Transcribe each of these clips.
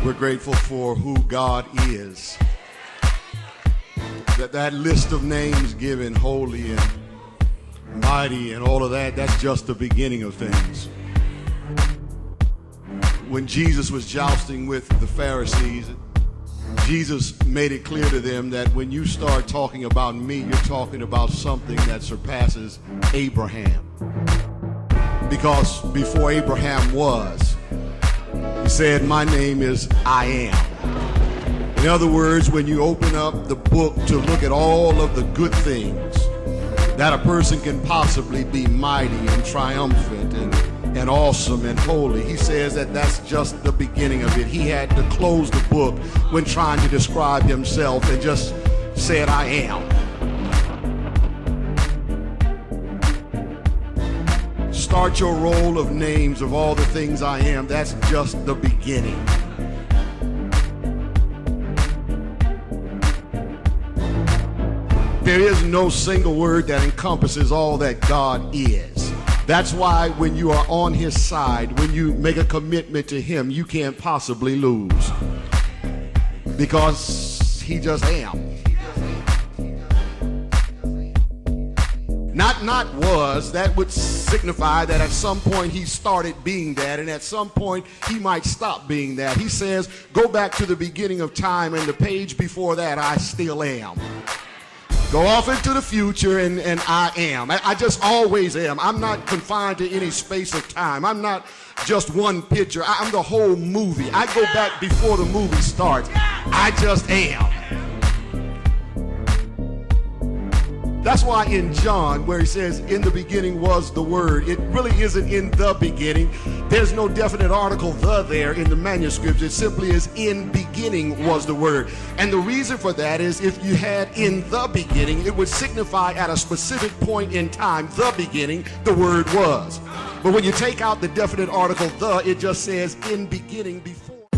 We're grateful for who God is. That list of names given, holy and mighty and all of that, that's just the beginning of things. When Jesus was jousting with the Pharisees, Jesus made it clear to them that when you start talking about me, you're talking about something that surpasses Abraham. Because before Abraham was, he said, my name is I am. In other words, when you open up the book to look at all of the good things that a person can possibly be, mighty and triumphant and awesome and holy, he says that that's just the beginning of it. He had to close the book when trying to describe himself and just said, I am. Start your roll of names of all the things I am. That's just the beginning. There is no single word that encompasses all that God is. That's why when you are on his side, when you make a commitment to him, you can't possibly lose. Because he just am. Not was, that would signify that at some point he started being that, and at some point he might stop being that. He says, go back to the beginning of time, and the page before that, I still am. Go off into the future, and I am. I just always am. I'm not confined to any space of time. I'm not just one picture. I'm the whole movie. I go back before the movie starts. I just am. That's why in John, where he says, in the beginning was the Word, it really isn't in the beginning. There's no definite article the there in the manuscripts. It simply is in beginning was the Word. And the reason for that is if you had in the beginning, it would signify at a specific point in time, the beginning, the Word was. But when you take out the definite article the, it just says in beginning before.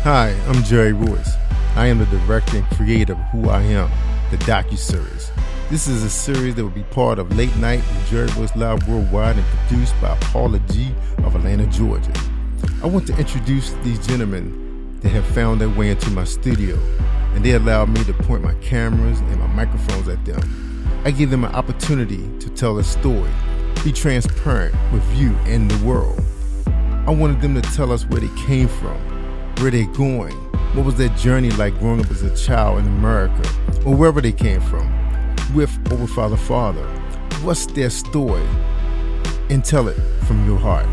Hi, I'm Jerry Royce. I am the director and creator of Who I Am, the DOCU-SERIES. This is a series that will be part of Late Night with Jerry Royce Live Worldwide and produced by Paula G. of Atlanta, Georgia. I want to introduce these gentlemen that have found their way into my studio, and they allowed me to point my cameras and my microphones at them. I give them an opportunity to tell a story, be transparent with you and the world. I wanted them to tell us where they came from, where they're going, what was their journey like growing up as a child in America, or wherever they came from, with or without a father. What's their story? And tell it from your heart.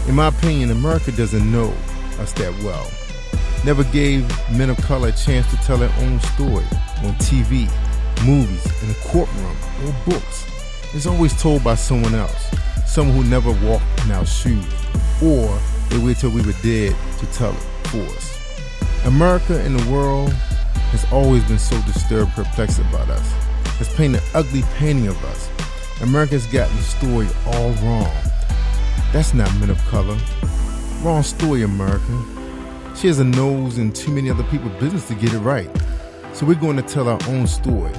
In my opinion, America doesn't know us that well. Never gave men of color a chance to tell their own story on TV, movies, in a courtroom, or books. It's always told by someone else, someone who never walked in our shoes, or they wait till we were dead to tell it for us. America and the world has always been so disturbed, perplexed about us. It's painted an ugly painting of us. America's gotten the story all wrong. That's not men of color. Wrong story, America. She has a nose and too many other people's business to get it right. So we're going to tell our own story.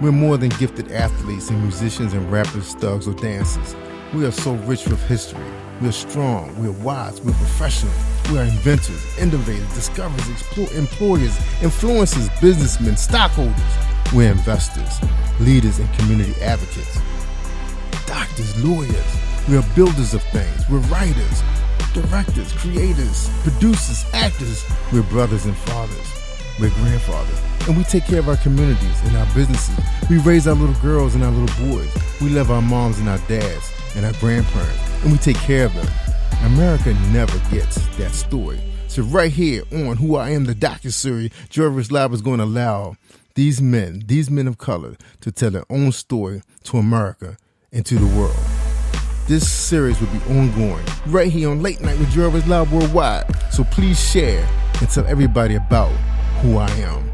We're more than gifted athletes and musicians and rappers, thugs, or dancers. We are so rich with history. We're strong, we're wise, we're professional. We are inventors, innovators, discoverers, employers, influencers, businessmen, stockholders. We're investors, leaders, and community advocates. Doctors, lawyers. We are builders of things. We're writers, directors, creators, producers, actors. We're brothers and fathers. We're grandfathers. And we take care of our communities and our businesses. We raise our little girls and our little boys. We love our moms and our dads and our grandparents. And we take care of them. America never gets that story. So right here on Who I Am, the DOCU-SERIES, Jerry Royce Live is going to allow these men of color, to tell their own story to America and to the world. This series will be ongoing right here on Late Night with Jerry Royce Live Worldwide. So please share and tell everybody about who I am.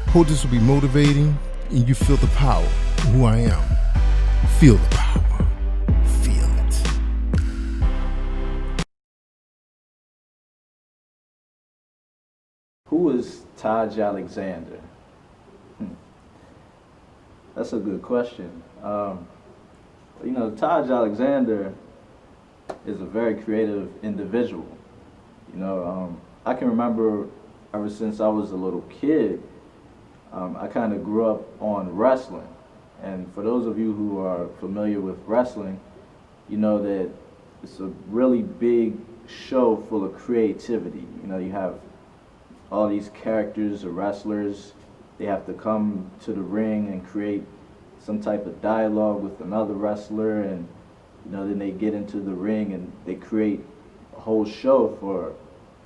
Hope this will be motivating and you feel the power of who I am. Feel the power. Who is Taj Alexandher? That's a good question. Taj Alexandher is a very creative individual. I can remember ever since I was a little kid, I kind of grew up on wrestling. And for those of you who are familiar with wrestling, you know that it's a really big show full of creativity. You have all these characters or wrestlers. They have to come to the ring and create some type of dialogue with another wrestler, and then they get into the ring and they create a whole show for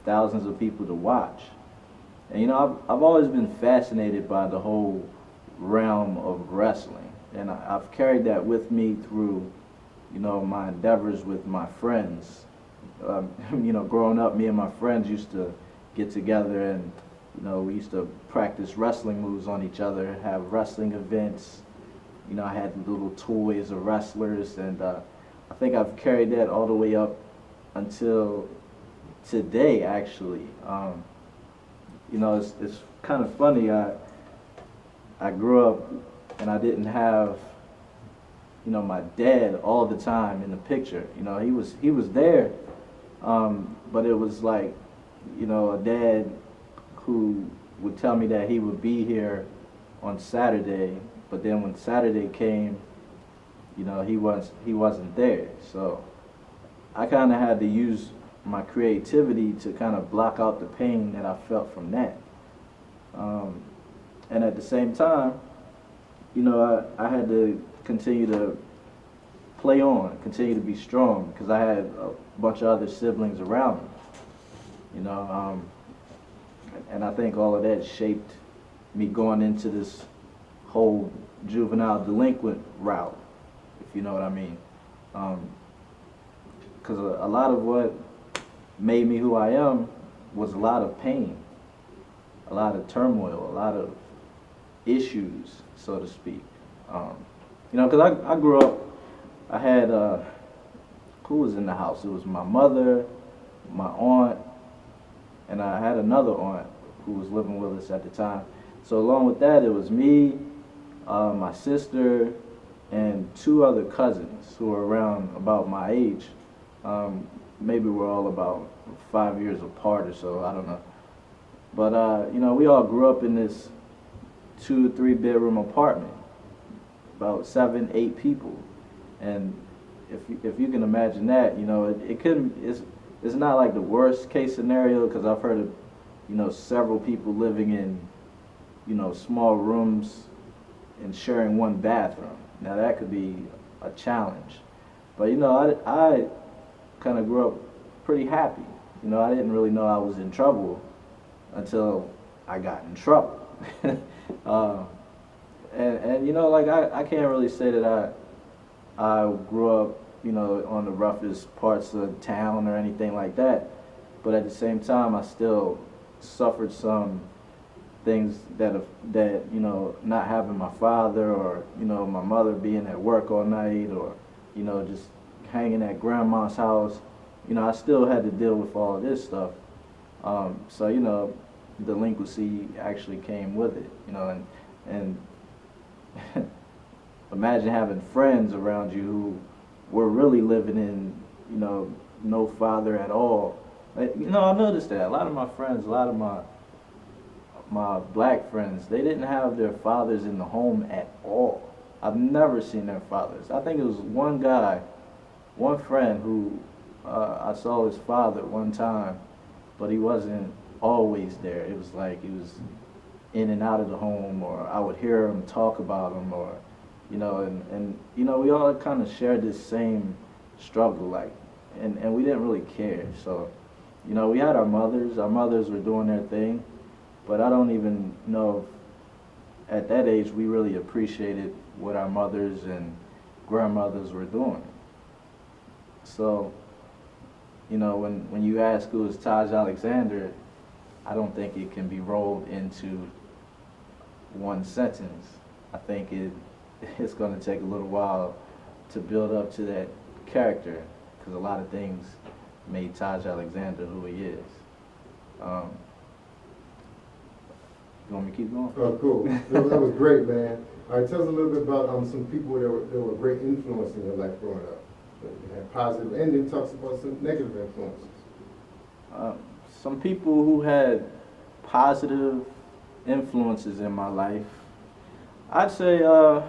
thousands of people to watch. And I've always been fascinated by the whole realm of wrestling, and I've carried that with me through my endeavors with my friends. Growing up, me and my friends used to get together, and we used to practice wrestling moves on each other, have wrestling events. I had little toys of wrestlers, and I think I've carried that all the way up until today, actually. It's kind of funny. I grew up and I didn't have my dad all the time in the picture. He was there, but it was like a dad who would tell me that he would be here on Saturday, but then when Saturday came, he wasn't there. So I kind of had to use my creativity to kind of block out the pain that I felt from that. And at the same time, I had to continue to play on, continue to be strong, because I had a bunch of other siblings around me. And I think all of that shaped me going into this whole juvenile delinquent route, if you know what I mean. Because a lot of what made me who I am was a lot of pain, a lot of turmoil, a lot of issues, so to speak. Because I grew up, I had, who was in the house? It was my mother, my aunt, and I had another aunt who was living with us at the time. So along with that, it was me, my sister, and two other cousins who were around about my age. Maybe we're all about 5 years apart or so, I don't know. But, we all grew up in this 2 or 3 bedroom apartment, about 7, 8 people. And if you can imagine that, it's not like the worst case scenario, because I've heard of, several people living in, small rooms and sharing one bathroom. Now that could be a challenge. But, I kind of grew up pretty happy. I didn't really know I was in trouble until I got in trouble. and I can't really say that I grew up, on the roughest parts of town or anything like that. But at the same time, I still suffered some things that not having my father, or, my mother being at work all night, or, just hanging at grandma's house. I still had to deal with all of this stuff. So, delinquency actually came with it, and imagine having friends around you who were really living in, no father at all. I noticed that a lot of my friends, a lot of my black friends, they didn't have their fathers in the home at all. I've never seen their fathers. I think it was one friend who I saw his father one time, but he wasn't always there. It was like he was in and out of the home, or I would hear him talk about him, or and we all kind of shared this same struggle, like, and we didn't really care. So, we had our mothers were doing their thing, but I don't even know if at that age we really appreciated what our mothers and grandmothers were doing. So, when you ask who is Taj Alexandher, I don't think it can be rolled into one sentence. I think it's going to take a little while to build up to that character, because a lot of things made Taj Alexandher who he is. You want me to keep going? Oh, cool. That was great, man. All right, tell us a little bit about some people that were great influence in your life growing up. But you have positive, and it talks about some negative influences. Some people who had positive influences in my life, I'd say, well,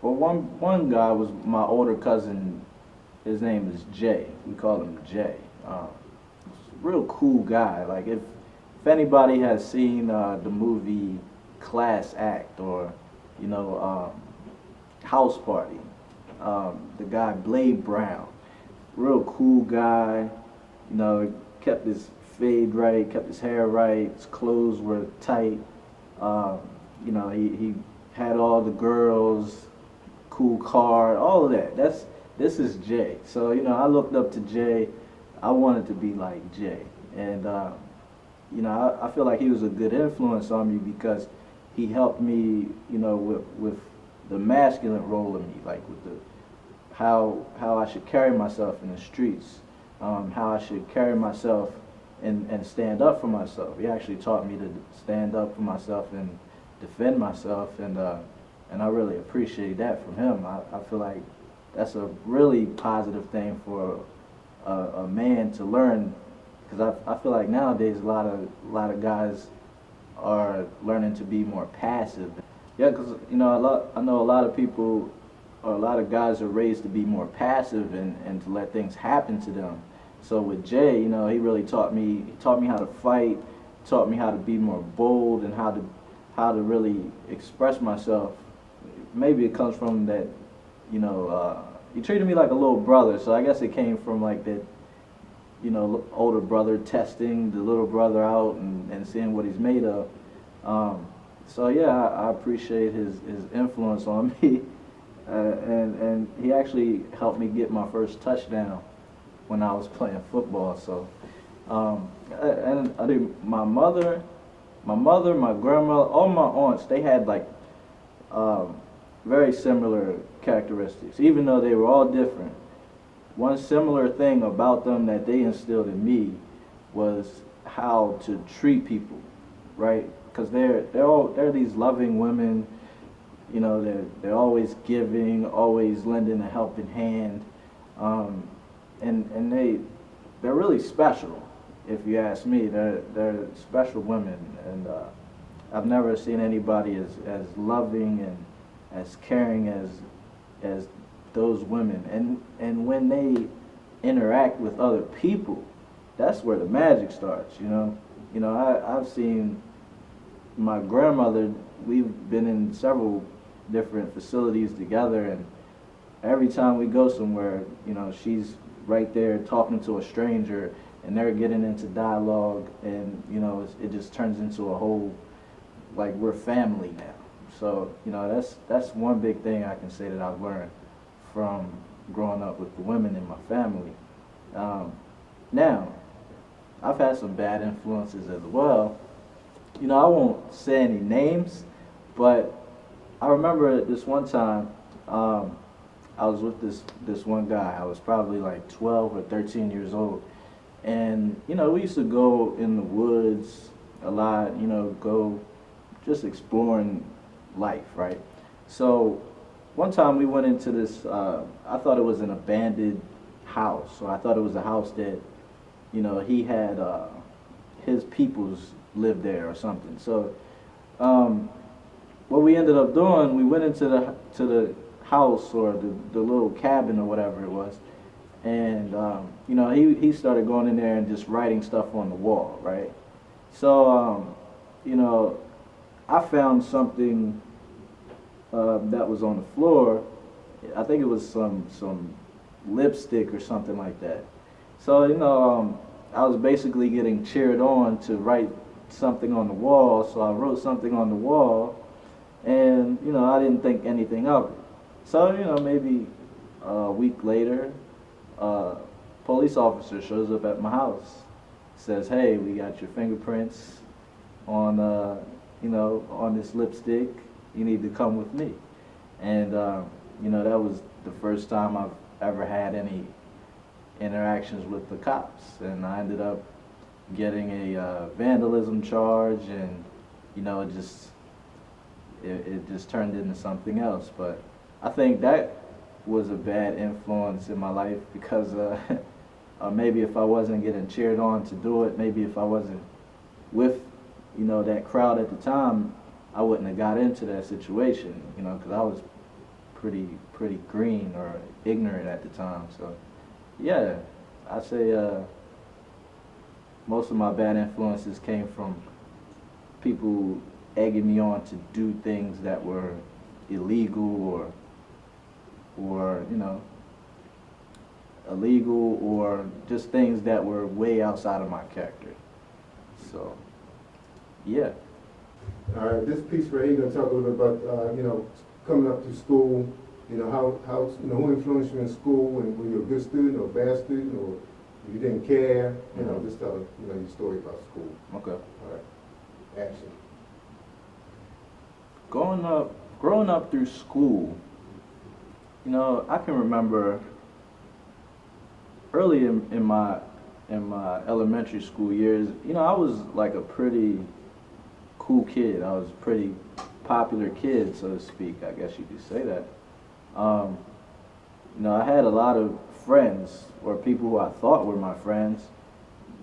one guy was my older cousin. His name is Jay. We call him Jay. Real cool guy. Like if anybody has seen the movie Class Act or House Party, the guy Blade Brown, real cool guy. Kept his fade right, kept his hair right, his clothes were tight. He had all the girls, cool car, all of that. This is Jay. So I looked up to Jay. I wanted to be like Jay, and I feel like he was a good influence on me because he helped me, with the masculine role of me, like with the how I should carry myself in the streets, how I should carry myself and stand up for myself. He actually taught me to stand up for myself and defend myself, and I really appreciate that from him. I feel like that's a really positive thing for a man to learn, because I feel like nowadays a lot of guys are learning to be more passive. Yeah, because I know a lot of people, or a lot of guys are raised to be more passive and to let things happen to them. So with Jay, he really taught me how to fight, taught me how to be more bold and how to really express myself. Maybe it comes from that, he treated me like a little brother, so I guess it came from like that, older brother testing the little brother out and seeing what he's made of. So yeah, I appreciate his influence on me, and he actually helped me get my first touchdown when I was playing football. So, and I think my mother, my grandmother, all my aunts, they had like very similar characteristics, even though they were all different. One similar thing about them that they instilled in me was how to treat people, right? Because they're these loving women, they're always giving, always lending a helping hand, and they're really special. If you ask me, they're special women, and I've never seen anybody as loving and as caring as those women. And when they interact with other people, that's where the magic starts. I've seen my grandmother. We've been in several different facilities together, and every time we go somewhere, she's right there talking to a stranger, and they're getting into dialogue, and it just turns into a whole, like, we're family now. So that's one big thing I can say that I've learned from growing up with the women in my family. Now, I've had some bad influences as well. I won't say any names, but I remember this one time, I was with this one guy. I was probably like 12 or 13 years old. And, we used to go in the woods a lot, go just exploring life, right? So one time we went into this, I thought it was an abandoned house. So I thought it was a house that, he had, his peoples lived there or something. So what we ended up doing, we went into the house or the little cabin or whatever it was, and he started going in there and just writing stuff on the wall, right? So I found something that was on the floor. I think it was some lipstick or something like that. So I was basically getting cheered on to write something on the wall. So I wrote something on the wall, and I didn't think anything of it. So maybe a week later, a police officer shows up at my house, says, "Hey, we got your fingerprints on on this lipstick. You need to come with me." And that was the first time I've ever had any interactions with the cops, and I ended up getting a vandalism charge, and it just turned into something else. But I think that was a bad influence in my life because maybe if I wasn't getting cheered on to do it, maybe if I wasn't with, that crowd at the time, I wouldn't have got into that situation, because I was pretty green or ignorant at the time. So, yeah, I'd say most of my bad influences came from people egging me on to do things that were illegal or illegal or just things that were way outside of my character. So, yeah. All right, this piece right here, going to talk a little bit about, coming up through school, how who influenced you in school, and were you a good student or a bad student, or you didn't care, just tell, your story about school. Okay. All right, action. Growing up through school, I can remember early in my elementary school years, I was like a pretty cool kid. I was a pretty popular kid, so to speak. I guess you could say that. I had a lot of friends, or people who I thought were my friends.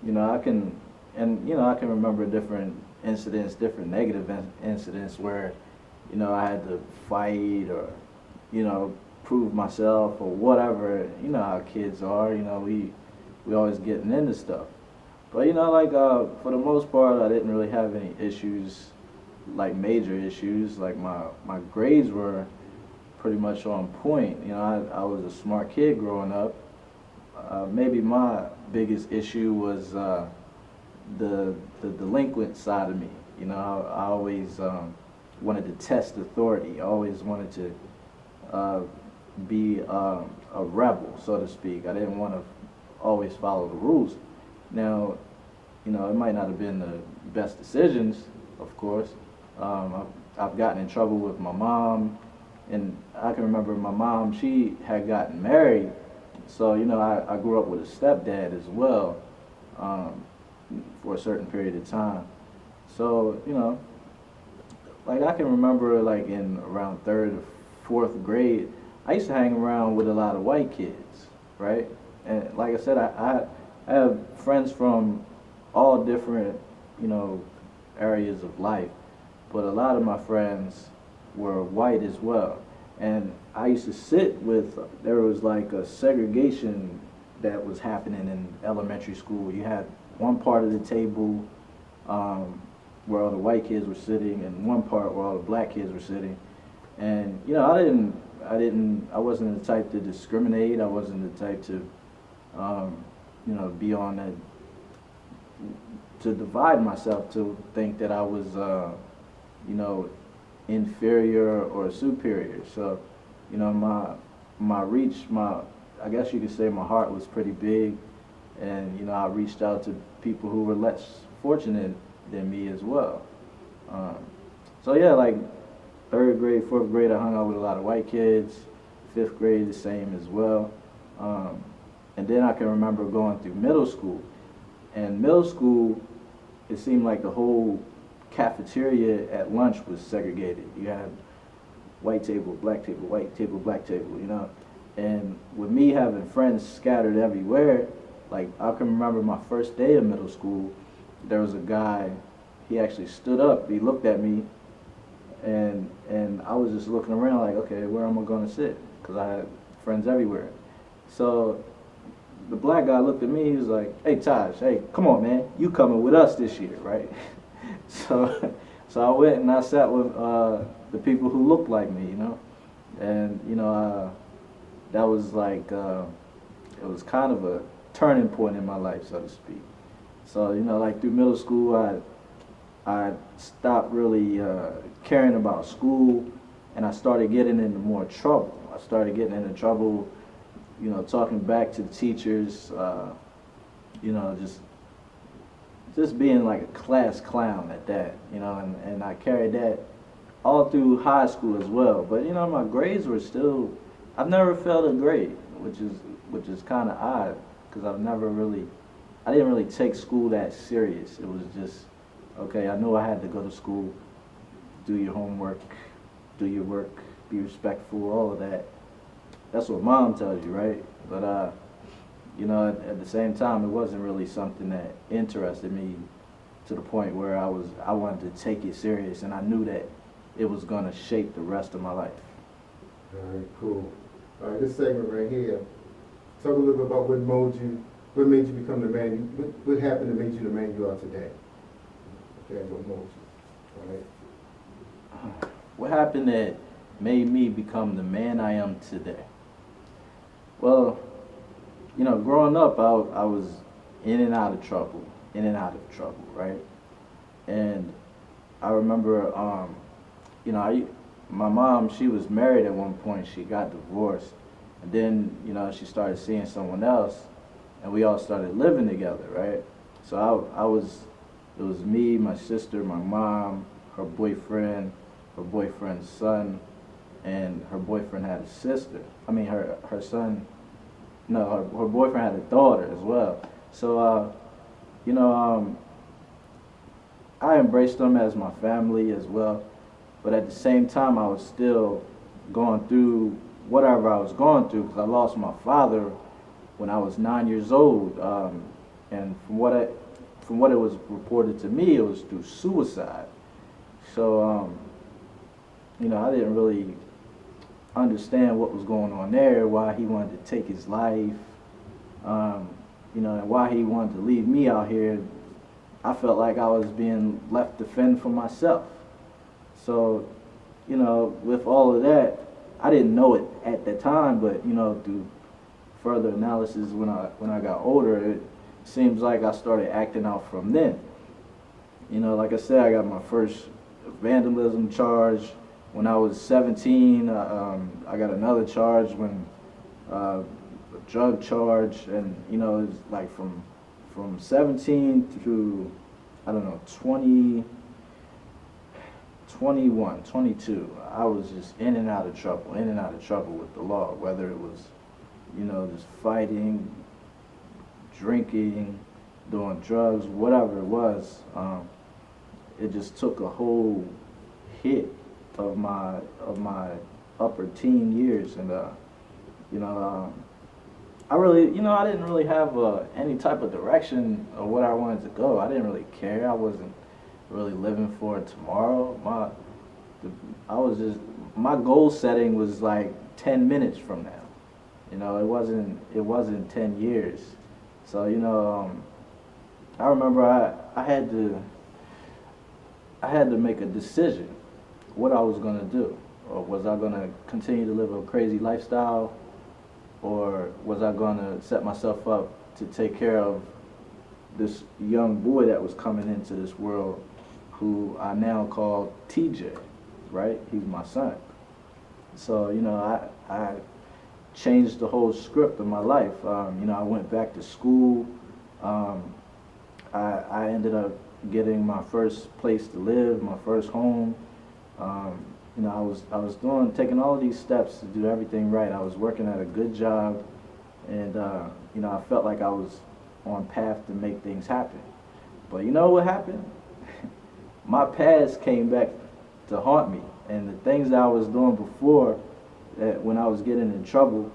I can remember different incidents, different negative incidents where, I had to fight or, prove myself or whatever. You know how kids are. We always getting into stuff. But for the most part, I didn't really have any issues, like major issues. Like my grades were pretty much on point. I was a smart kid growing up. Maybe my biggest issue was the delinquent side of me. I always wanted to test authority. I always wanted to be a rebel, so to speak. I didn't want to always follow the rules. Now, it might not have been the best decisions, of course. I've gotten in trouble with my mom, and I can remember my mom, she had gotten married, so, I grew up with a stepdad as well, for a certain period of time. So, I can remember, in around 3rd or 4th grade, I used to hang around with a lot of white kids, right? And like I said, I have friends from all different, areas of life, but a lot of my friends were white as well. And I used to sit with, there was like a segregation that was happening in elementary school. You had one part of the table where all the white kids were sitting, and one part where all the black kids were sitting. And I wasn't the type to discriminate. I wasn't the type to be on that, to divide myself, to think that I was, inferior or superior. So, I guess you could say my heart was pretty big, and, I reached out to people who were less fortunate than me as well. So yeah, 3rd grade, 4th grade, I hung out with a lot of white kids. 5th grade, the same as well. And then I can remember going through middle school. And middle school, it seemed like the whole cafeteria at lunch was segregated. You had white table, black table, white table, black table, And with me having friends scattered everywhere, I can remember my first day of middle school, there was a guy, he actually stood up, he looked at me, and I was just looking around okay, where am I going to sit? Because I had friends everywhere. So the black guy looked at me, he was like, hey Taj, hey, come on man, you coming with us this year, right? So I went and I sat with the people who looked like me, and that was it was kind of a turning point in my life, so to speak. So through middle school, I stopped really caring about school, and I started getting into more trouble. I started getting into trouble, talking back to the teachers, just being like a class clown at that, and I carried that all through high school as well. But my grades were still, I've never failed a grade, which is kind of odd, because I didn't really take school that serious. It was just, okay, I knew I had to go to school, do your homework, do your work, be respectful, all of that. that's what mom tells you, right? But you know, at the same time, it wasn't really something that interested me to the point where I wanted to take it serious, and I knew that it was gonna shape the rest of my life. All right, cool. All right, this segment right here, talk a little bit about what made you become the man, what happened that made you the man you are today? Okay, what mold you, all right? What happened that made me become the man I am today? Well, you know, growing up, I was in and out of trouble, right? And I remember, you know, my mom, she was married at one point. She got divorced, and then, you know, she started seeing someone else, and we all started living together, right? So it was me, my sister, my mom, her boyfriend's son, and her boyfriend had a sister. I mean, her son, no, her boyfriend had a daughter as well. So, you know, I embraced them as my family as well. But at the same time, I was still going through whatever I was going through, because I lost my father when I was 9 years old. And from what it was reported to me, it was through suicide. So, you know, I didn't really understand what was going on there, why he wanted to take his life, you know, and why he wanted to leave me out here. I felt like I was being left to fend for myself. So, you know, with all of that, I didn't know it at the time, but, you know, through further analysis when I got older, it seems like I started acting out from then. You know, like I said, I got my first vandalism charge when I was 17. I got another charge when a drug charge, and, you know, it's like from 17 through, I don't know, 20, 21, 22, I was just in and out of trouble with the law, whether it was, you know, just fighting, drinking, doing drugs, whatever it was. It just took a whole hit of my upper teen years, and you know, I didn't really have any type of direction of what I wanted to go. I didn't really care. I wasn't really living for tomorrow. My goal setting was like 10 minutes from now. You know, it wasn't 10 years. So, you know, I remember I had to make a decision what I was gonna do. Or was I gonna continue to live a crazy lifestyle, or was I gonna set myself up to take care of this young boy that was coming into this world, who I now call TJ, right? He's my son. So, you know, I changed the whole script of my life. You know, I went back to school. I ended up getting my first place to live, my first home. You know, I was taking all of these steps to do everything right. I was working at a good job, and you know, I felt like I was on path to make things happen. But you know what happened? My past came back to haunt me, and the things that I was doing before, that when I was getting in trouble,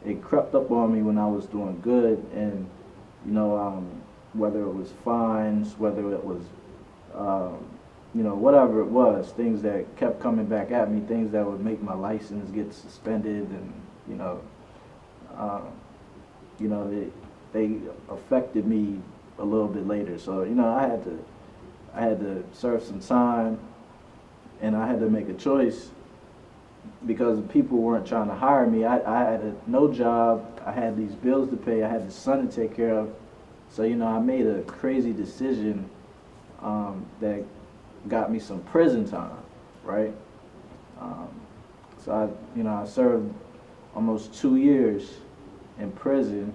it crept up on me when I was doing good. And you know, whether it was fines, whether it was you know, whatever it was, things that kept coming back at me, things that would make my license get suspended, and you know, they affected me a little bit later. So, you know, I had to serve some time, and I had to make a choice, because people weren't trying to hire me. I had no job. I had these bills to pay. I had the son to take care of. So, you know, I made a crazy decision that got me some prison time, right? So I served almost 2 years in prison,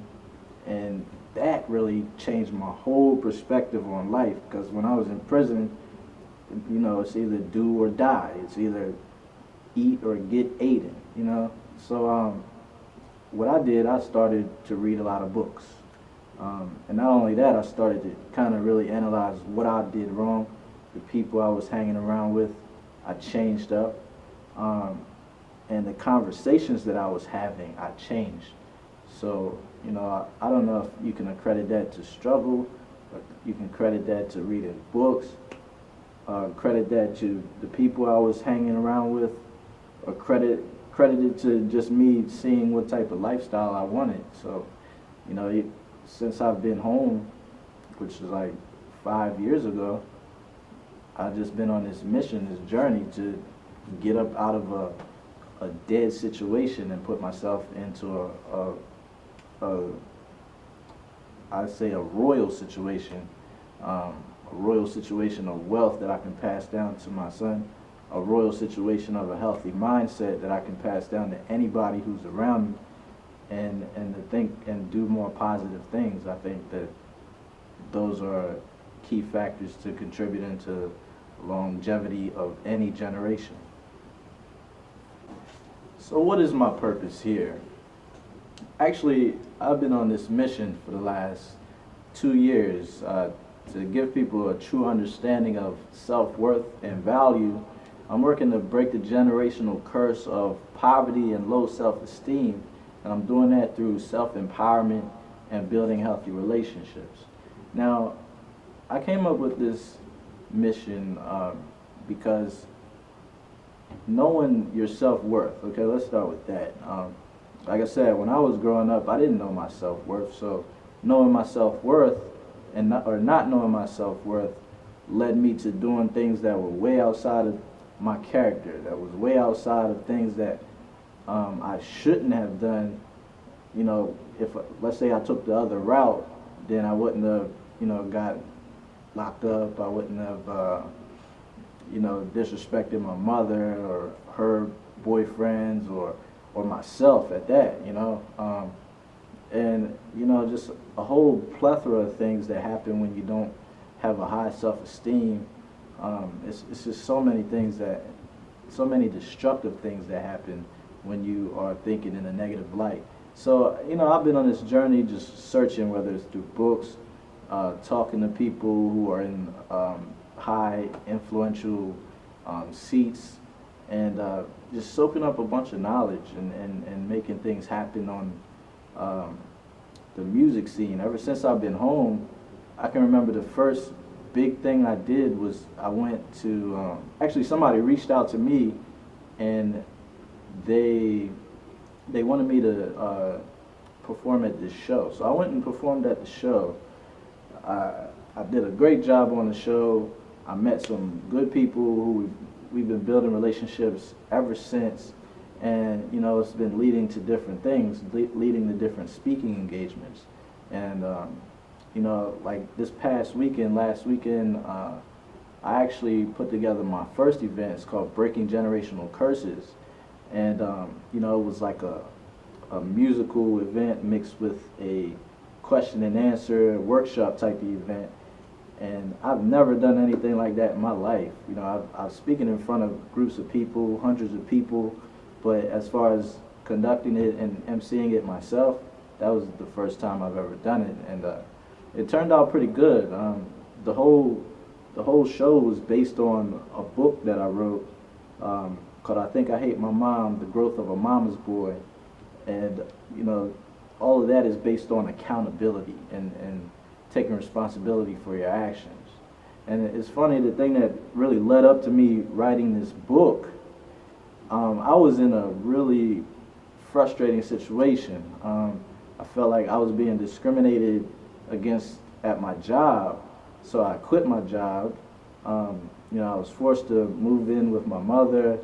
and that really changed my whole perspective on life. Because when I was in prison, you know, it's either do or die. It's either eat or get eaten, you know. So what I did, I started to read a lot of books. And not only that, I started to kind of really analyze what I did wrong, the people I was hanging around with. I changed up. and the conversations that I was having, I changed. So, I don't know if you can accredit that to struggle, or you can credit that to reading books, credit that to the people I was hanging around with, or credit it to just me seeing what type of lifestyle I wanted. So, since I've been home, which is like 5 years ago, I've just been on this mission, this journey to get up out of a dead situation and put myself into I'd say a royal situation, a royal situation of wealth that I can pass down to my son, a royal situation of a healthy mindset that I can pass down to anybody who's around me, and to think and do more positive things. I think that those are key factors to contributing to longevity of any generation. So what is my purpose here? Actually, I've been on this mission for the last 2 years to give people a true understanding of self-worth and value. I'm working to break the generational curse of poverty and low self-esteem, and I'm doing that through self-empowerment and building healthy relationships. Now, I came up with this mission because knowing your self-worth, okay, let's start with that. Like I said, when I was growing up, I didn't know my self-worth, so knowing my self-worth and not knowing my self-worth led me to doing things that were way outside of my character, that was way outside of things that I shouldn't have done. If, let's say I took the other route, then I wouldn't have, got locked up. I wouldn't have, disrespected my mother or her boyfriends or myself at that, and just a whole plethora of things that happen when you don't have a high self-esteem. It's just so many destructive things that happen when you are thinking in a negative light. So, I've been on this journey just searching, whether it's through books, talking to people who are in high influential seats, and just soaking up a bunch of knowledge and making things happen on the music scene. Ever since I've been home, I can remember the first big thing I did was I went to, actually somebody reached out to me and they wanted me to perform at this show. So I went and performed at the show. I did a great job on the show. I met some good people who we've been building relationships ever since, and it's been leading to different things, leading to different speaking engagements. And like this past weekend, last weekend, I actually put together my first event. It's called Breaking Generational Curses, and it was like a musical event mixed with a question and answer workshop type of event. And I've never done anything like that in my life. I've speaking in front of groups of people, hundreds of people, but as far as conducting it and emceeing it myself, that was the first time I've ever done it, and it turned out pretty good. The whole show was based on a book that I wrote called "I Think I Hate My Mom: The Growth of a Mama's Boy," and all of that is based on accountability and taking responsibility for your actions. And it's funny, the thing that really led up to me writing this book, I was in a really frustrating situation. I felt like I was being discriminated against at my job, so I quit my job. I was forced to move in with my mother,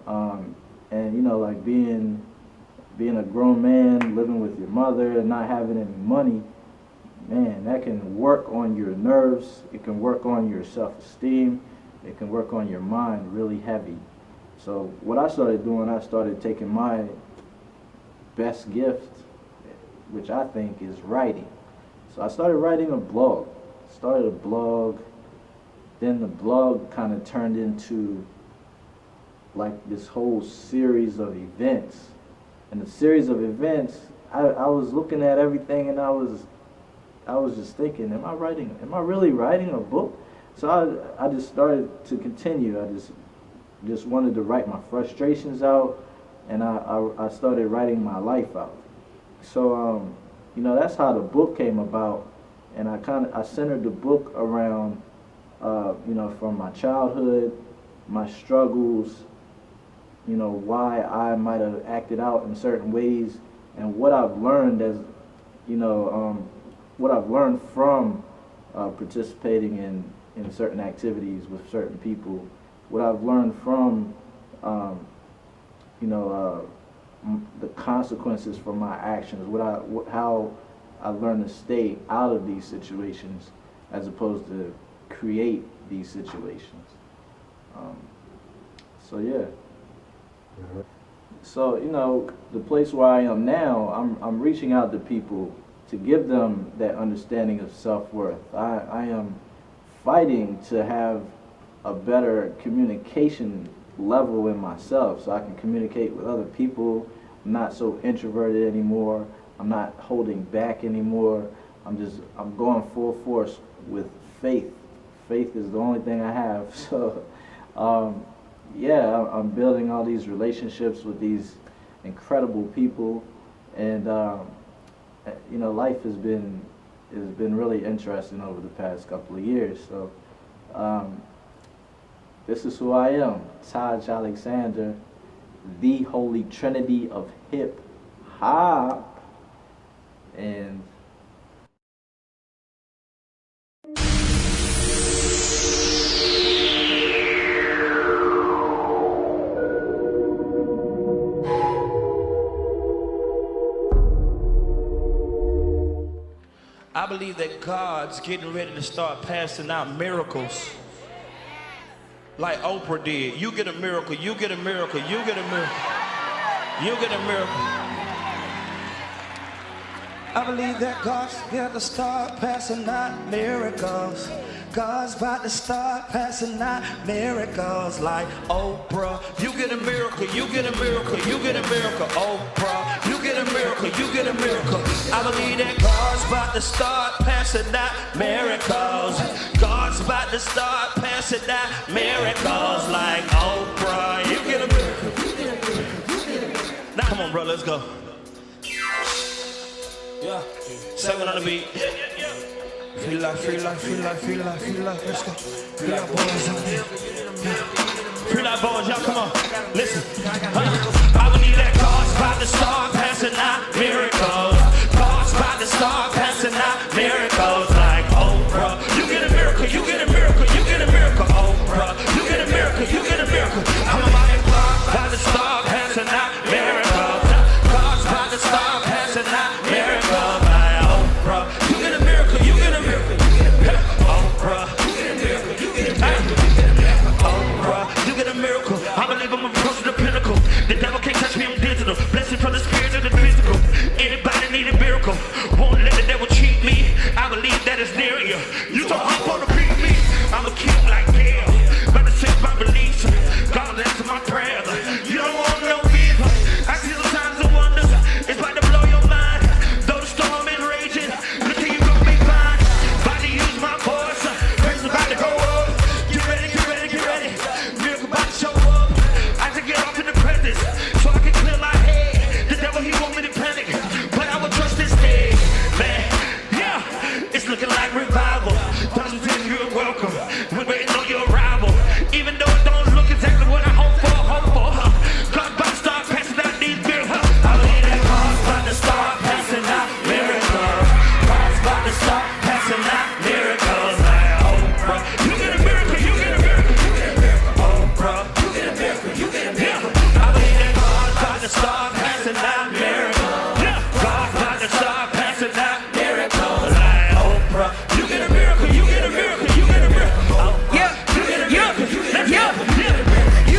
and like being a grown man, living with your mother and not having any money, man, that can work on your nerves, it can work on your self-esteem, it can work on your mind really heavy. So what I started doing, I started taking my best gift, which I think is writing. So I started writing a blog. Then the blog kind of turned into like this whole series of events. And the series of events, I was looking at everything and I was just thinking, am I really writing a book? So I just started to continue. I just wanted to write my frustrations out, and I started writing my life out. So, you know, that's how the book came about, and I centered the book around, you know, from my childhood, my struggles, you know, why I might have acted out in certain ways, and what I've learned as, you know, what I've learned from participating in certain activities with certain people, what I've learned from, you know, the consequences for my actions, how I learned to stay out of these situations as opposed to create these situations. So yeah. So, you know, the place where I am now, I'm reaching out to people to give them that understanding of self-worth. I am fighting to have a better communication level in myself so I can communicate with other people. I'm not so introverted anymore. I'm not holding back anymore. I'm going full force with faith. Faith is the only thing I have. So, yeah, I'm building all these relationships with these incredible people, and you know, life has been really interesting over the past couple of years. So, this is who I am, Taj Alexandher, the Holy Trinity of hip hop, and I believe that God's getting ready to start passing out miracles like Oprah did. You get a miracle, you get a miracle, you get a miracle, you get a miracle. I believe that God's going to start passing out miracles. God's about to start passing out miracles like Oprah. You get a miracle, you get a miracle, you get a miracle. Oprah, you get a miracle, you get a miracle. I believe that God's about to start passing out miracles. God's about to start passing out miracles like Oprah. You get a miracle, you get a miracle, you get a miracle. Now come on, bro, let's go. Yeah, second on the beat. Feel like, feel like, feel like, feel like, feel like, let's go. Feel like boys out there. Feel like boys, y'all, come on. Listen. I believe that God's about to start passing out miracles. God's about to start passing out miracles like Oprah. You get a miracle, you get a miracle, you get a miracle. Oprah, you get a miracle, you get a miracle. I'm about to start passing out miracles. God's about to start passing out miracles like Oprah. You get a miracle, you get a miracle. Oprah, you get a miracle, you get a miracle. Oprah, you get a miracle. I believe I'm approaching the pinnacle. The devil can't touch me, I'm digital. Blessing from the spirit and the physical. Anybody need a miracle? Won't let the devil cheat me. I believe that is near you. You don't hop on to beat me. I'm a king like hell. Better save my beliefs. God answer my prayers. You don't want no beef. I see the signs and wonders. It's about to blow your mind. Though the storm is raging, look at you gonna be fine. About to use my voice. Praise about to go up. Get ready, get ready, get ready. Miracle about to show up. I have to get off in the presence so I can clear my head. The devil, he want me to panic, but I will trust instead. Man, yeah, it's looking like revival. Thousands of you're welcome. We're waiting on your arrival. Even though it don't look exactly what I hope for, God's about to start passing out these miracles. I believe that God's about to start passing out miracles. God's about to start passing out miracles like Oprah. You get a miracle, you get a miracle, you get a miracle. Oprah, you get a miracle, you get a miracle. I believe that God's about to start passing out miracles. God's about to start passing out miracles like Oprah. You get a miracle, you get a miracle, you get a miracle. Yeah, You get a miracle, you get a miracle.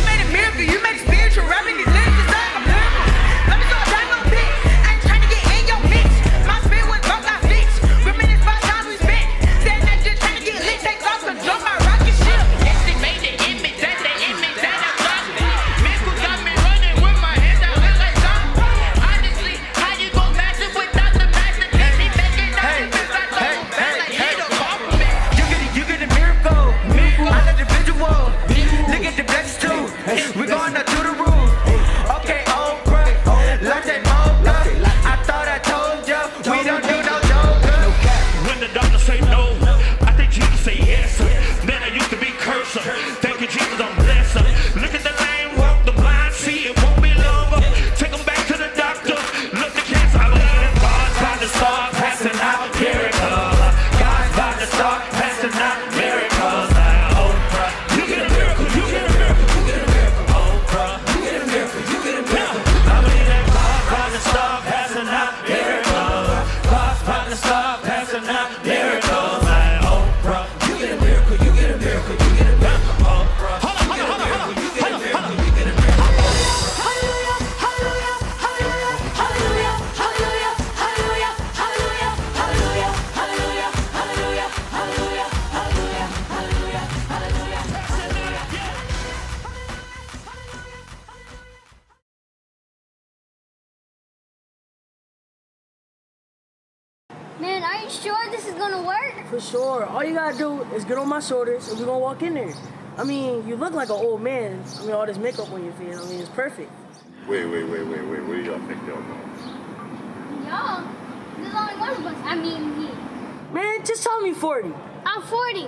you made a miracle, you made a spiritual rapping these lyrics is like a miracle. Let me start down your bitch. I ain't trying to get in your mix. My spirit was broke, I fixed. Reminisce by times we spent. Said that just trying to get lit, take off control my rocket ship. Estimate the image, that's the image that I'm dropping. Miracles got me running with my hands out, look like zombies. Man, are you sure this is gonna work? For sure. All you gotta do is get on my shoulders and we're gonna walk in there. I mean, you look like an old man. I mean, all this makeup on your face. I mean, it's perfect. Wait. Where do y'all think y'all going? Y'all? There's only one of us. I mean, me. Man, just tell me 40. I'm 40.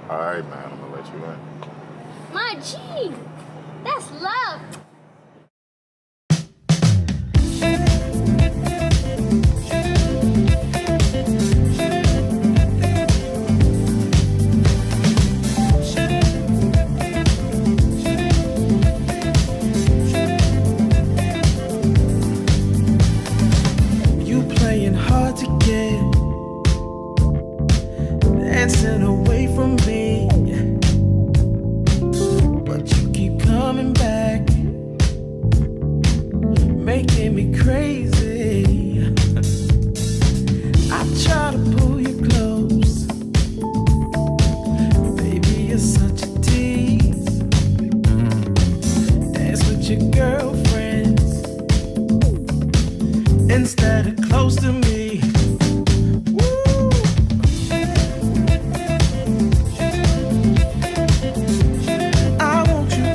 All right, man, I'm gonna let you in. My G. That's love. You playing hard to get, dancing away from me, but you keep coming back, making me crazy. I try to pull you close, baby, you're such a tease. Dance with your girlfriends instead of close to me. Woo! I want you to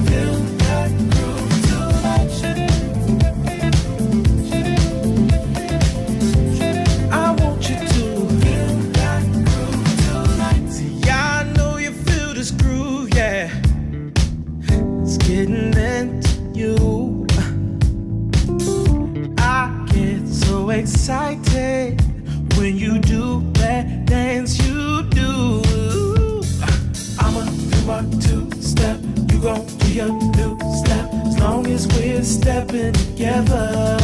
feel that groove tonight. I want you to feel that groove tonight. See, I know you feel this groove, yeah. It's getting into you. I get so excited when you do that dance you do. I'ma do my two-step, you gon' do your new step. As long as we're stepping together.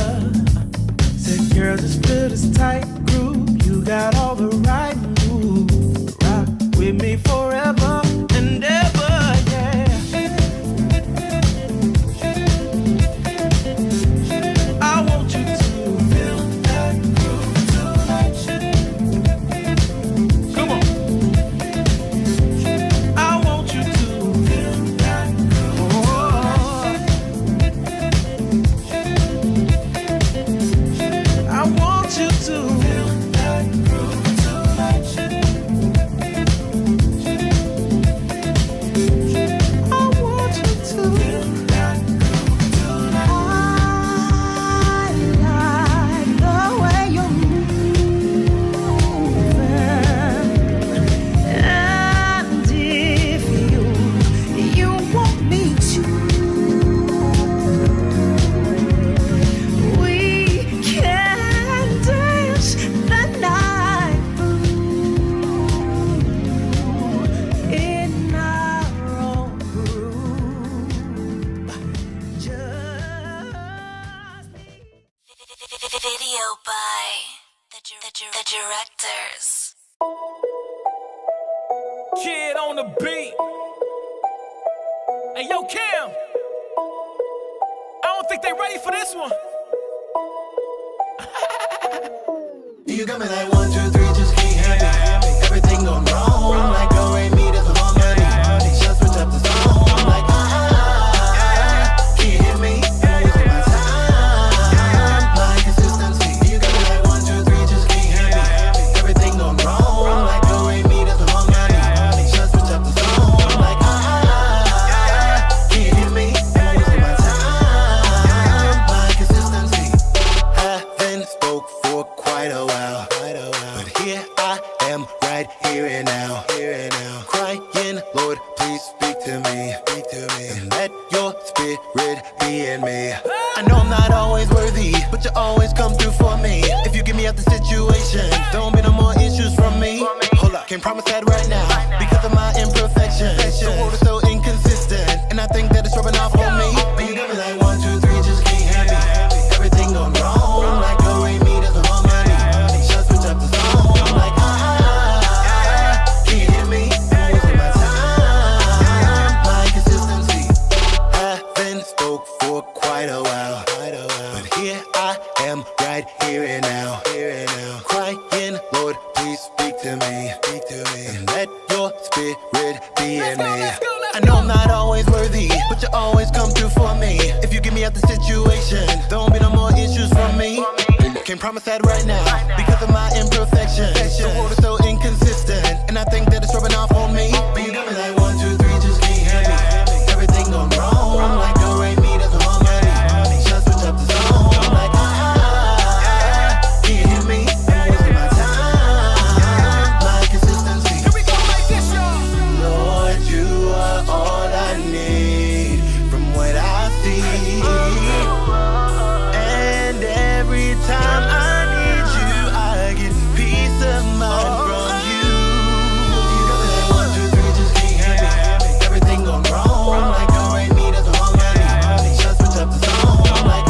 Said, girl, just feel this tight groove. You got all the right moves. Rock with me forever and ever, yeah. I want you to feel that groove tonight. Come on. I want you to feel that groove. I want you to feel that groove tonight. I want you to feel that groove tonight. I like the way you're moving, and if you want me to, we can dance the night through in our own groove. Just Video by the directors. Kid on the beat. Hey, yo, Cam. I don't think they ready for this one. You got me like 1, 2, 3, just can't have me. Everything going wrong, like go rate me, there's a harmony. Just switch up the song, like can't hit me, I'm wasting my time. My consistency, you got me like 1, 2, 3, just can't have me. Everything going wrong, like go rate me, there's a harmony. Just switch up the song, like can't hit me, I'm wasting my time. My consistency, haven't spoke for quite a while, but here I am, right here and now, crying, Lord, please speak to me, and let your spirit be in me. I know I'm not always worthy, but you always come through for me. If you get me out the situation, don't be no more issues from me. Hold up, can't promise that right now, because of my imperfection. The world is so inconsistent, and I think that it's rubbing off on me. But you got me like 1, 2, 3, just can't have me. Everything going wrong, like go rate me, there's a harmony. Just switch up the song, like can't hit me, I'm wasting my time. My consistency, haven't spoke for quite a while, but here I am, right here and now, crying, Lord, please speak to me, and let your spirit be in me. I know I'm not always worthy, but you always come through for me. If you get me out the situation, don't be no more issues from me. Can't promise that right now, because of my imperfection, the world is so inconsistent, and I think that it's rubbing off on me. But you got me like 1, 2, 3, just can't hear me. Everything gone wrong, like do re mi, that's a harmony. Just switch up the song, like can you hear me? I'm wasting my time, my consistency. Here we go like this, y'all. Lord, you are all I need, from what I see. And every time I need you, I get peace of mind from you. You got me like 1, 2, 3, just can't hear me. Everything gone wrong, like do re mi, that's a harmony. Just switch up the song, like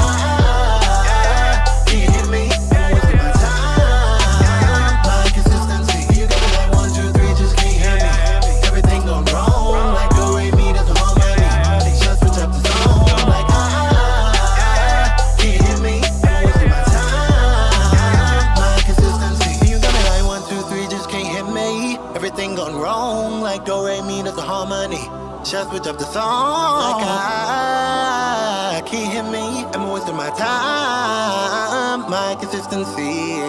can you hear me? I'm wasting my time, my consistency. You got me like 1, 2, 3, just can't hear me. Everything gone wrong, like do re mi, that's a harmony. Just switch up the song, like can you hear me? I'm wasting my time, my consistency. You got me like 1, 2, 3, just can't hit me. Everything gone wrong, like do re mi, that's a harmony. Just switch up the song, like can't hear me. I'm wasting my time, my consistency.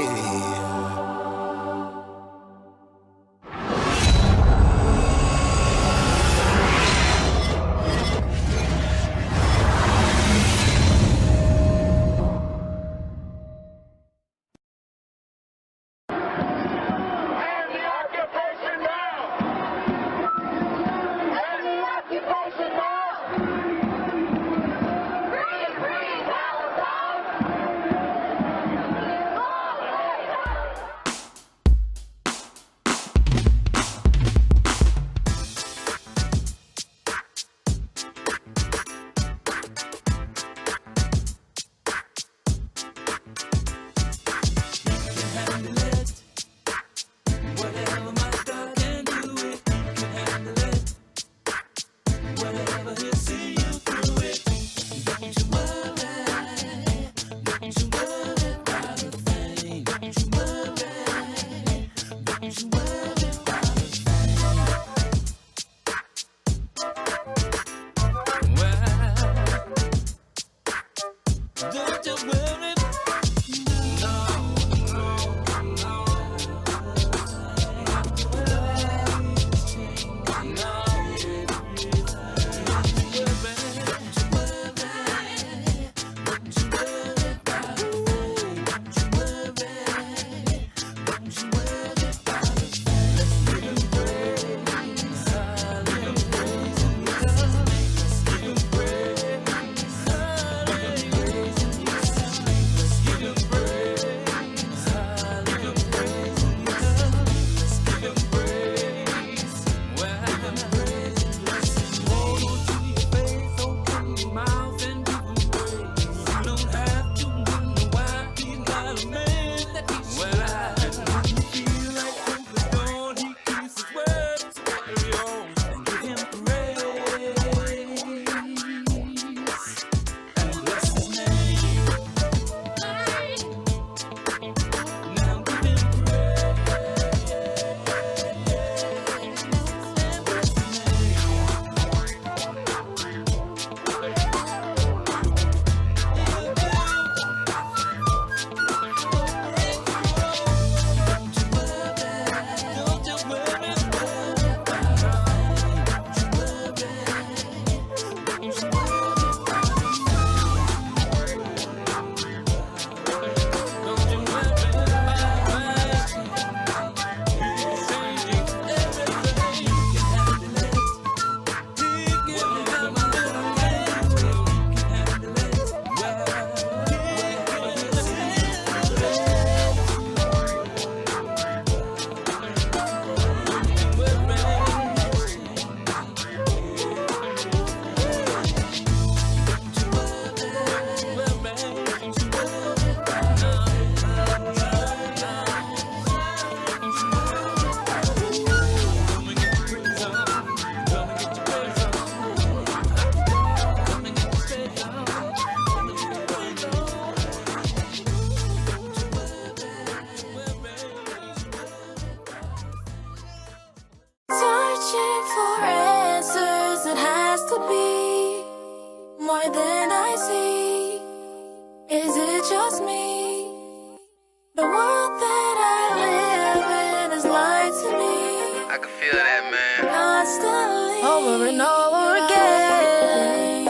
I can feel that, man. Constantly, over and over again,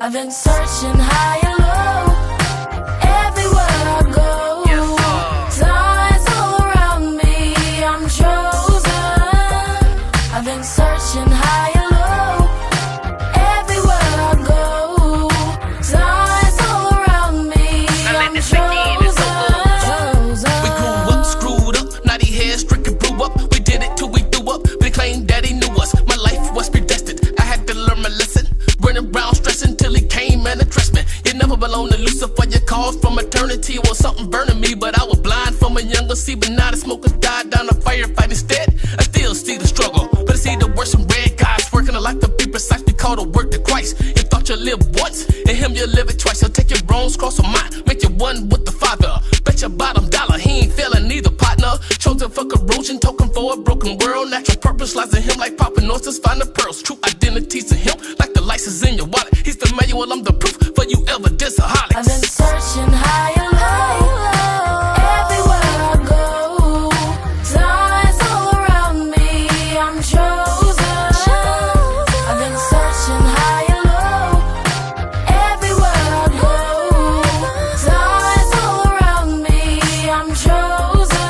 I've been searching high and low, everywhere I go. Signs all around me, I'm chosen. I've been searching high and low, everywhere I go. Signs all around me, I'm chosen. We grew up, screwed up, naughty hair, stricken, blew up. We did it till we threw up. We claimed that he knew us. My life was predestined. I had to learn my lesson. Running around stressing till he came and addressed me. You never belong to Lucifer. Your calls from eternity was something burning me, but I was blind from a younger see. But now the smokers died down a firefight instead. I still see the struggle, but I see the worst in red guys working a life to be precise. We call the work to Christ. You thought you lived once, in Him you live it twice. So take your wrongs, cross on mine, make you one with the Father. Bet your bottom dollar He ain't failing neither, partner. Chosen for corrosion, token for a broken world. Natural purpose lies in Him like popping oysters, find the pearls. True identity's in Him, like the license in your wallet. He's the manual, I'm the proof for you evidence-aholics. I've been searching high and low, everywhere I go. Signs all around me, I'm chosen. I've been searching high and low, everywhere I go. Signs all around me, I'm chosen.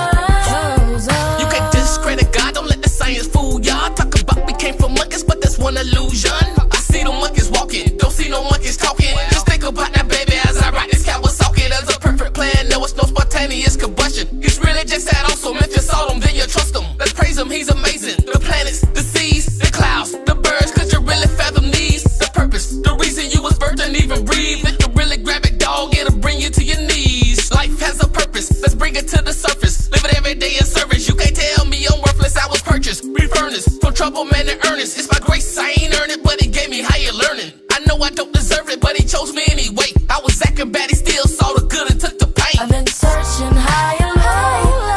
You can't discredit God, don't let the science fool y'all. Talk about we came from monkeys, but that's one illusion. I see the monkeys walking, don't see no monkeys talking. Just think about that, baby, as I write this cat was soaking. There's a perfect plan, there was no spontaneous combustion. He's really just that awesome. If you saw him, then you trust him. Let's praise him, he's amazing. The planets, the seas, the clouds, the birds, could you really fathom these? The purpose, the reason you was birthed and even breathe. If you really grab it, dog, it'll bring you to your knees. Life has a purpose, let's bring it to the surface. Live it every day in service. You can't tell me I'm worthless, I was purchased, refurnished. From trouble, man, and earnest. It's my grace, I ain't earned it, but He gave me higher learning. I know I don't deserve it, but He chose me anyway. I was acting bad, He still saw the good and took the pain. I've been searching high and low,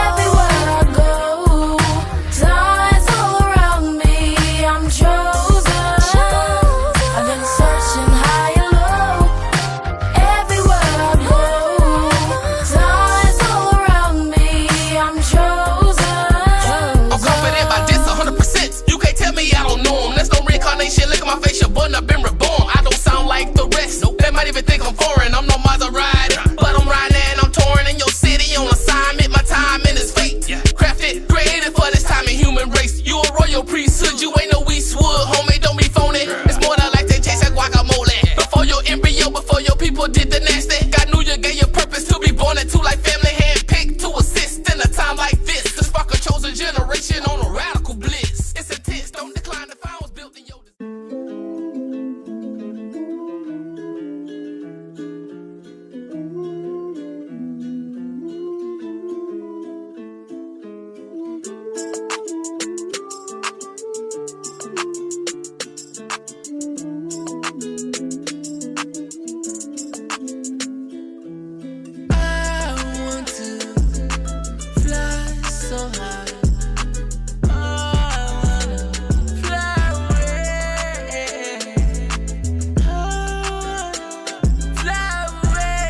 everywhere I go. Signs all around me, I'm chosen. I've been searching high and low, everywhere I go. Signs all around me, I'm chosen. I'm confident about this 100%. You can't tell me I don't know Him. There's no reincarnation. Look at my face, your button, I've been reborn. I don't sound like the rest. They might even think I'm foreign. I'm no Maserati, but I'm riding and I'm touring in your city on assignment. My time and His fate. Crafted, created for this time in human race. You a royal priesthood, you ain't no Eastwood, homie. Don't be phony. It's more than like they chase that guacamole. Before your embryo, before your people did the nasty. God knew you gave your purpose to be born into like family, handpicked to assist in a time like this. To spark a chosen generation on a radical bliss. It's intense, don't decline the founds built in your. I want to fly so high. I wanna fly away. I wanna fly away.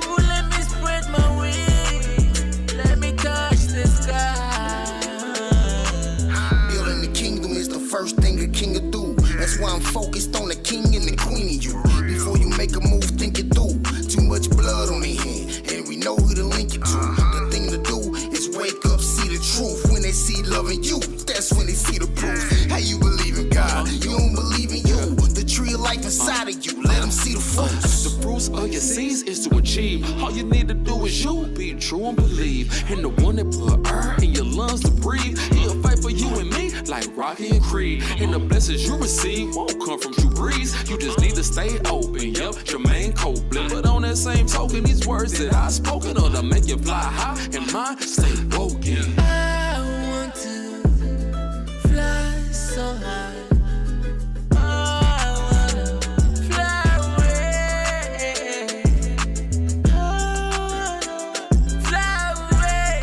Ooh, let me spread my wings. Let me touch the sky. Building the kingdom is the first thing a king will do. That's why I'm focused on the king and the queen of you. Before you make a move, think it through. Too much blood on their hand, and we know who to link it to. The thing to do is wake up, see the truth. When they see loving you, that's when they see the proof. How you believe in God? You don't believe in you. The tree of life inside of you, let them see the fruits. The fruits of your seeds is to achieve. All you need to do is you be true and believe. And the one that put air in your lungs to breathe, He'll fight for you and me like Rocky and Creed. And the blessings you receive won't come from true breeze. You just need to stay open. Yep, Jermaine Copeland. But on that same token, these words that I spoken are to make you fly high and mine stay woken. I want to fly so high. I wanna fly away. I wanna fly away.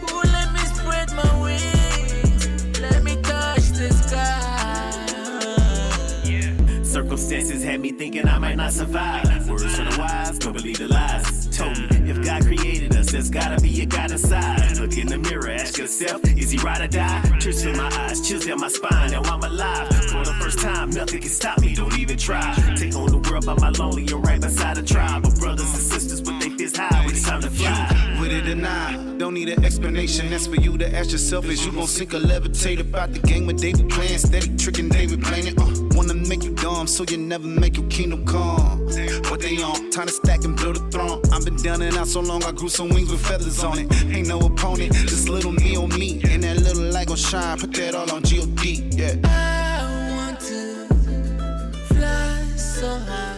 Ooh, let me spread my wings. Let me touch the sky. Circumstances had me thinking thinking I might not survive. Words from the wise, don't believe the lies. Told me, if God created us, there's gotta be a God inside. Look in the mirror, ask yourself, is he ride or die? Tears in my eyes, chills down my spine, now I'm alive. For the first time, nothing can stop me, don't even try. Take on the world by my lonely, you're right beside a tribe of brothers and sisters with they fists high when it's time to fly. With it or not, don't need an explanation. That's for you to ask yourself. Is you gon' sink or levitate about the game when they be playing? Steady tricking, they be playing it. Wanna make you dumb, so you never make your kingdom come. What they on? Time to stack and build a throne. I've been down and out so long, I grew some wings with feathers on it. Ain't no opponent, just little me on me. And that little light gon' shine, put that all on G.O.D. Yeah. I want to fly so high.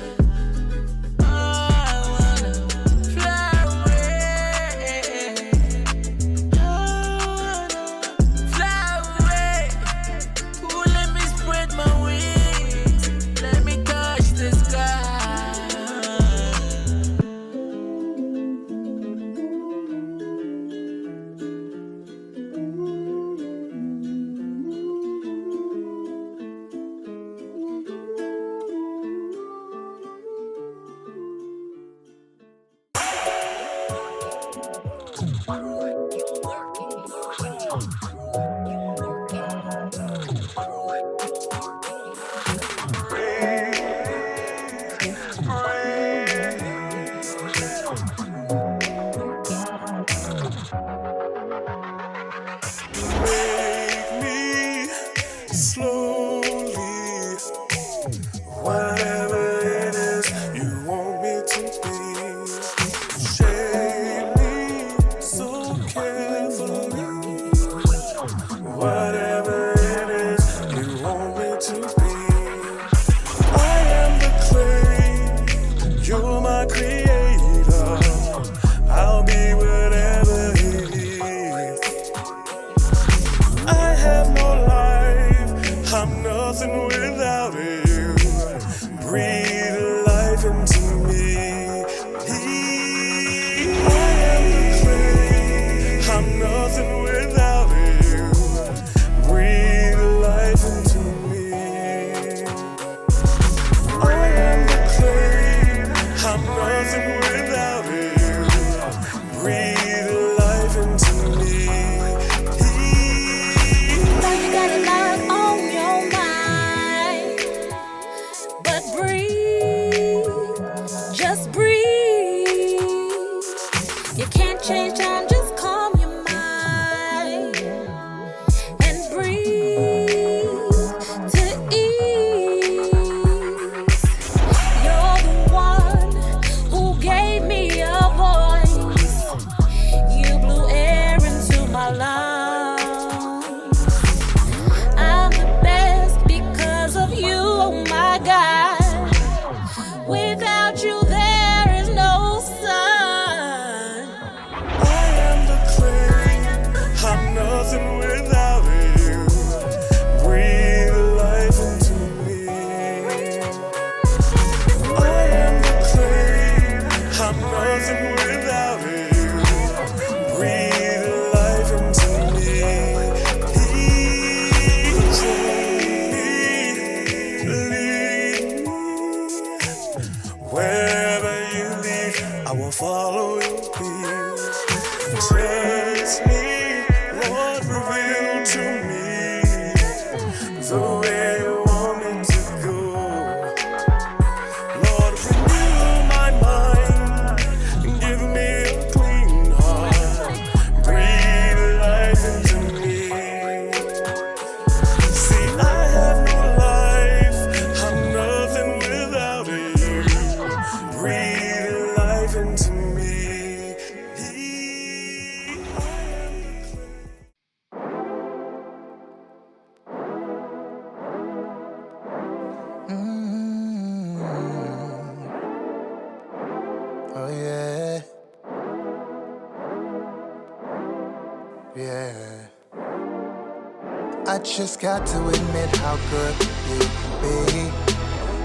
I just got to admit how good you be.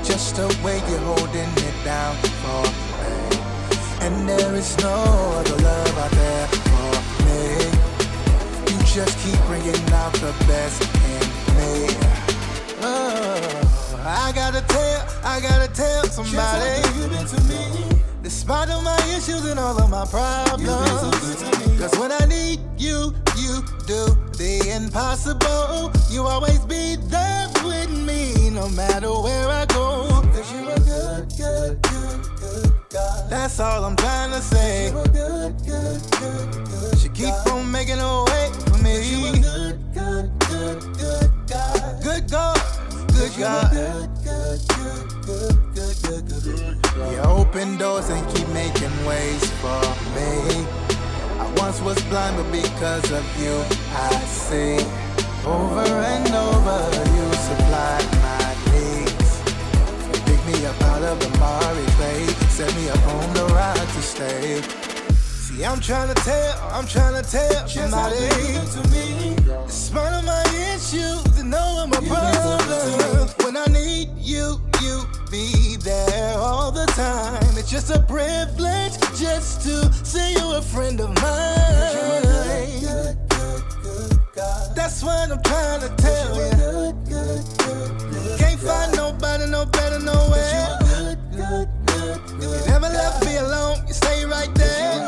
Just the way you're holding it down for me. And there is no other love out there for me. You just keep bringing out the best in me. Oh. I gotta tell somebody. Despite of my issues and all of my problems, cause when I need you, you do the impossible. You always be there with me, no matter where I go. Cause you a good God. That's all I'm trying to say. She keep on making a way for me. You a good God. Good God. Good God. You open doors and keep making ways for me. I once was blind, but because of you, I see. Over and over, you supply my needs. You pick me up out of the miry clay, set me up on the ride to stay. See, I'm trying to tell somebody. Despite of my issues and all of my problems, when I need you, you be there all the time. It's just a privilege just to say you're a friend of mine. That's what I'm trying to tell you. Can't find nobody no better nowhere. You never left me alone, you stay right there.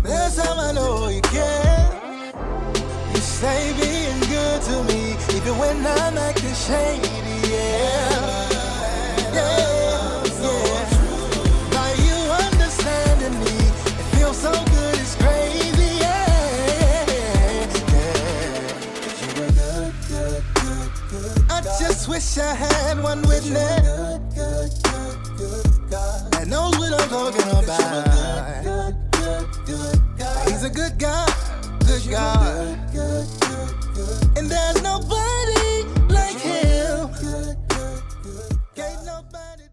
That's how I know you care. You stay being good to me, even when I'm acting shady, yeah. By you understanding me, it feels so good, it's crazy, I just wish I had one witness that knows what I'm talking about. He's a good God, good God. And there's nobody like him. Can't nobody.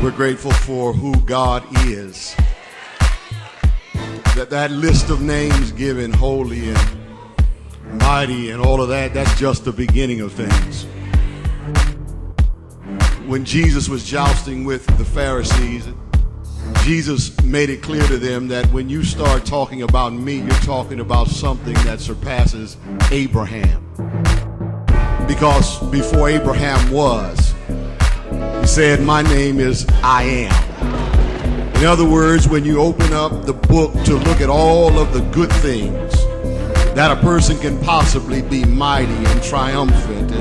We're grateful for who God is. That list of names given, holy and mighty and all of that, that's just the beginning of things. When Jesus was jousting with the Pharisees, Jesus made it clear to them that when you start talking about me, you're talking about something that surpasses Abraham. Because before Abraham was, he said, my name is I am. In other words, when you open up the book to look at all of the good things that a person can possibly be mighty and triumphant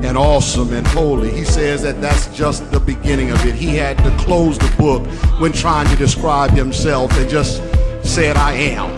and awesome and holy, he says that that's just the beginning of it. He had to close the book when trying to describe himself and just said, I am.